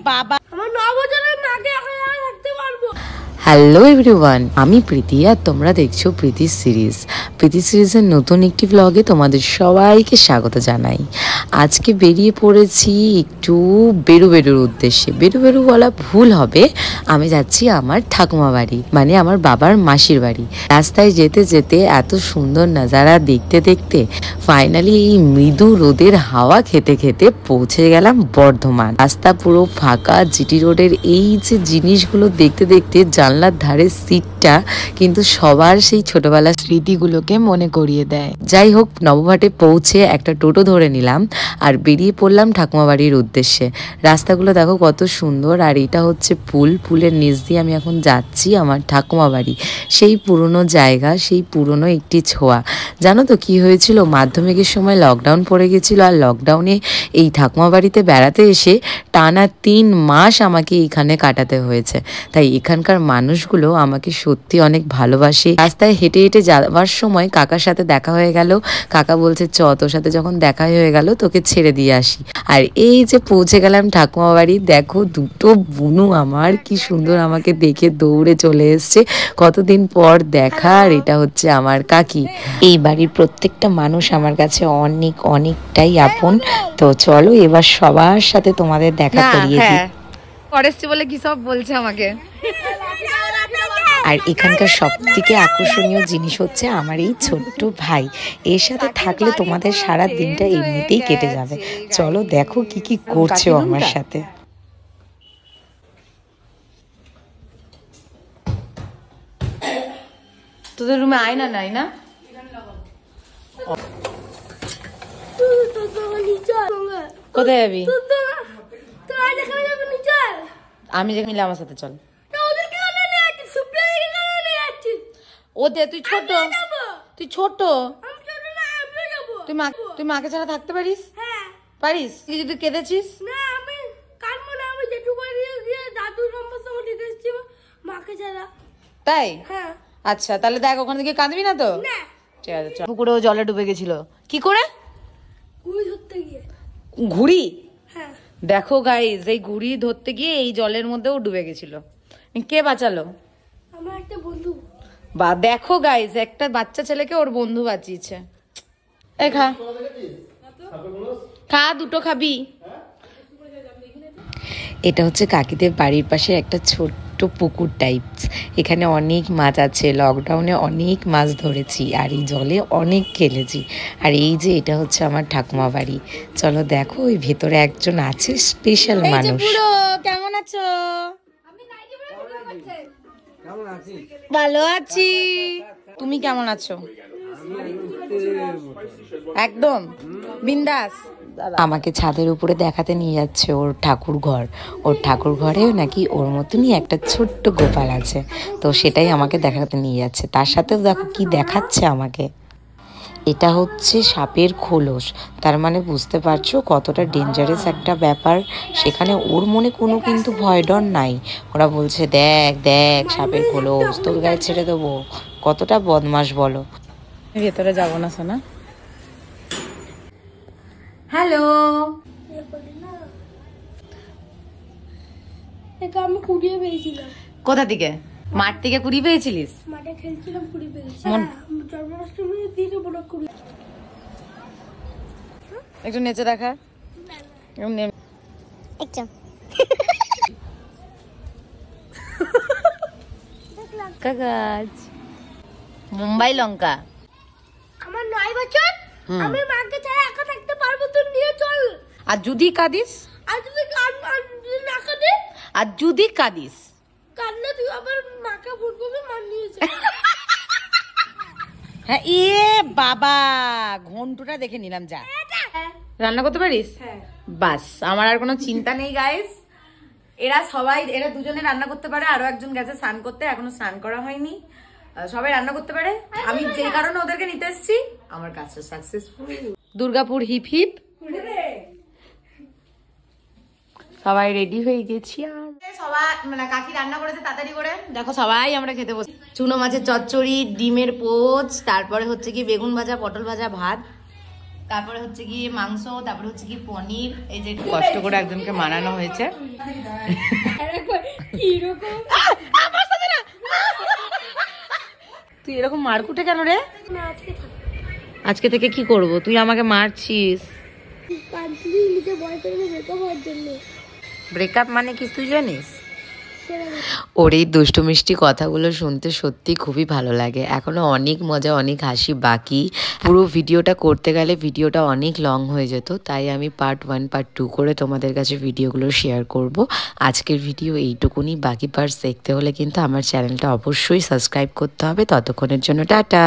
বাবা আমার 9 বছরের মাকে এখন থাকতে পারবো। হ্যালো এভরিওয়ান, আমি প্রীতি আর তোমরা দেখছো প্রীতি সিরিজের নতুন একটি ব্লগে তোমাদের সবাইকে স্বাগত জানাই। আজকে বেরিয়ে পড়েছি একটু বেরোর উদ্দেশ্যে। বেরো বলা ভুল হবে, আমি যাচ্ছি আমার ঠাকুমা বাড়ি, মানে আমার বাবার মাসির বাড়ি। রাস্তায় যেতে যেতে এত সুন্দর নাজারা দেখতে দেখতে ফাইনালি এই মৃদু রোদের হাওয়া খেতে খেতে পৌঁছে গেলাম বর্ধমান। রাস্তা পুরো ফাঁকা, জিটি রোডের এই যে জিনিসগুলো দেখতে দেখতে জানলার ধারে সিটটা কিন্তু সবার সেই ছোটবেলার স্মৃতিগুলোকে মনে করিয়ে দেয়। যাই হোক, নবঘাটে পৌঁছে একটা টোটো ধরে নিলাম আর বেরিয়ে পড়লাম ঠাকুমা বাড়ির উদ্দেশ্যে। রাস্তাগুলো দেখো কত সুন্দর, আর এটা হচ্ছে পুলের নিচ দিয়ে আমি এখন যাচ্ছি আমার ঠাকুমা বাড়ি। সেই পুরনো জায়গা, সেই পুরনো একটি ছোঁয়া। জানো তো কি হয়েছিল, মাধ্যমিকের সময় লকডাউন পড়ে গেছিল, আর লকডাউনে এই ঠাকুমা বাড়িতে বেড়াতে এসে টানা 3 মাস আমাকে এইখানে কাটাতে হয়েছে। তাই এখানকার মানুষগুলো আমাকে সত্যি অনেক ভালোবাসে। রাস্তায় হেঁটে হেঁটে যাওয়ার সময় কাকার সাথে দেখা হয়ে গেল। কাকা বলছে চ, তোর সাথে যখন দেখা হয়ে গেল তোকে ছেড়ে দিয়ে আসি। আর এই যে পৌঁছে গেলাম ঠাকুমা বাড়ি, দেখো দুটো বুনু আমার কি সুন্দর আমাকে দেখে দৌড়ে চলে এসছে। কতদিন পর দেখা। আর এটা হচ্ছে আমার কাকি। এই বাড়ির প্রত্যেকটা মানুষ আমার কাছে অনেকটাই আপন। তো চলো এবার সবার সাথে তোমাদের দেখা করিয়ে দিই। পরেশটি বলে কি সব বলছে আমাকে। আর এখানকার সব থেকে আকর্ষণীয় জিনিস হচ্ছে আমার এই ছোট্ট ভাই। এর সাথে থাকলে তোমাদের সারা দিনটা এমনিতেই কেটে যাবে। চলো দেখো কি কি করছে আমার সাথে। তোদের রুমে আয়না নাই না? কোথায় যাবি? আমি যেখানে নিলে আমার সাথে চল। ওদের তুই ছোট, তুই মাকে ছাড়া থাকতে পারিস? পারিস? তুই যদি কেঁদেছিস? তাই? আচ্ছা, তাহলে দেখ ওখান থেকে কাঁদবি না তো? ঠিক আছে চল। পুকুরেও জলে ডুবে গেছিল। কি করে? ঘুড়ি? দেখো গাইস, এই ঘুড়ি ধরতে গিয়ে এই জলের মধ্যেও ডুবে গেছিল। কে বাঁচালো? আমার একটা বন্ধু। বা দেখো গাইস, একটা বাচ্চা ছেলেকে ওর বন্ধু বাঁচিয়েছে। এই খা, দুটো খাবি। এটা হচ্ছে কাকিদের বাড়ির পাশে একটা ছোট্ট পুকুর টাইপস। এখানে অনেক মাছ আছে। লকডাউনে অনেক মাছ ধরেছি আর এই জলে অনেক খেলেছি। আর এই যে এটা হচ্ছে আমার ঠাকুমা বাড়ি। চলো দেখো, ওই ভেতরে একজন আছে স্পেশাল মানুষ। কেমন আছো? ভালো আছি। তুমি কেমন আছো? একদম বিন্দাস। আমাকে ছাদের উপরে দেখাতে নিয়ে যাচ্ছে ওর ঠাকুর ঘর। ওর ঠাকুর ঘরেও নাকি ওর মতনই একটা ছোট্ট গোপাল আছে। তো সেটাই আমাকে দেখাতে নিয়ে যাচ্ছে। তার সাথেও দেখো কি দেখাচ্ছে আমাকে। এটা হচ্ছে সাপের খোলস। তার মানে বুঝতে পারছো কতটা ডেঞ্জারাস একটা ব্যাপার। সেখানে ওর মনে কোনো কিন্তু ভয় ডর নাই। ওরা বলছে দেখ দেখ সাপের খোলস, তোর গায়ে ছেড়ে দেবো। কতটা বদমাস বলো। ভেতরে যাবো না সোনা। হ্যালো, আমি কুড়িয়ে পেয়েছিলাম। কোথা থেকে? মাঠ থেকে কুড়িয়ে পেয়েছিলিস? মাঠে খেলছিলাম, কুড়িয়ে পেয়েছি। জন্মাষ্টমীর দিনে বড় কুড়িয়ে। একটু নেচে দেখা। মুম্বাই লঙ্কা। আমার 9 বছর, আমি মাকে ছাড়া একা থাকতে পারবো, তুই নিয়ে চল। আর যদি কাঁদিস? আর যদি না কাঁদে? আর যদি কাঁদিস? কাঁদলে তুই আবার মাকে ভুল করবি, মা নিয়ে যা। হ্যাঁ, এ বাবা, ঘন্টুটা দেখে নিলাম। যা, রান্না করতে পারিস? বাস, আমার আর কোনো চিন্তা নেই গাইস। এরা দুজনে রান্না করতে পারে, আরো একজন গেছে স্নান করতে, এখনো স্নান করা হয়নি। সবাই রান্না করতে পারে। আমি যে কারণে ওদেরকে নিতে এসেছি, আমার কাজটা সাকসেসফুল। Durgapur hip hip. সবাই রেডি হয়ে গেছি। সবাই মানে কাকি রান্না করেছে তাড়াতাড়ি করে। দেখো সবাই আমরা খেতে বসে। চুনো মাছের চচ্চড়ি, ডিমের পোচ, তারপরে হচ্ছে কি বেগুন ভাজা, পটল ভাজা, ভাত। তারপরে হচ্ছে গিয়ে মাংস, তারপরে হচ্ছে কি পনির। এই যে কষ্ট করে একজনকে মানানো হয়েছে। তুই এরকম মারকুটে কেন রে? আজকে থেকে কি করব? তুই আমাকে মারছিস। ব্রেকআপ মানে কি তুই জানিস? ওর এই দুষ্টু মিষ্টি কথাগুলো শুনতে সত্যি খুবই ভালো লাগে। এখনো অনেক মজা, অনেক হাসি বাকি। পুরো ভিডিওটা করতে গেলে ভিডিওটা অনেক লং হয়ে যেত, তাই আমি পার্ট 1 পার্ট 2 করে তোমাদের কাছে ভিডিওগুলো শেয়ার করব। আজকের ভিডিও এইটুকুনি, বাকি পার্টস দেখতে হলে কিন্তু আমার চ্যানেলটা অবশ্যই সাবস্ক্রাইব করতে হবে। ততক্ষণের জন্য টাটা।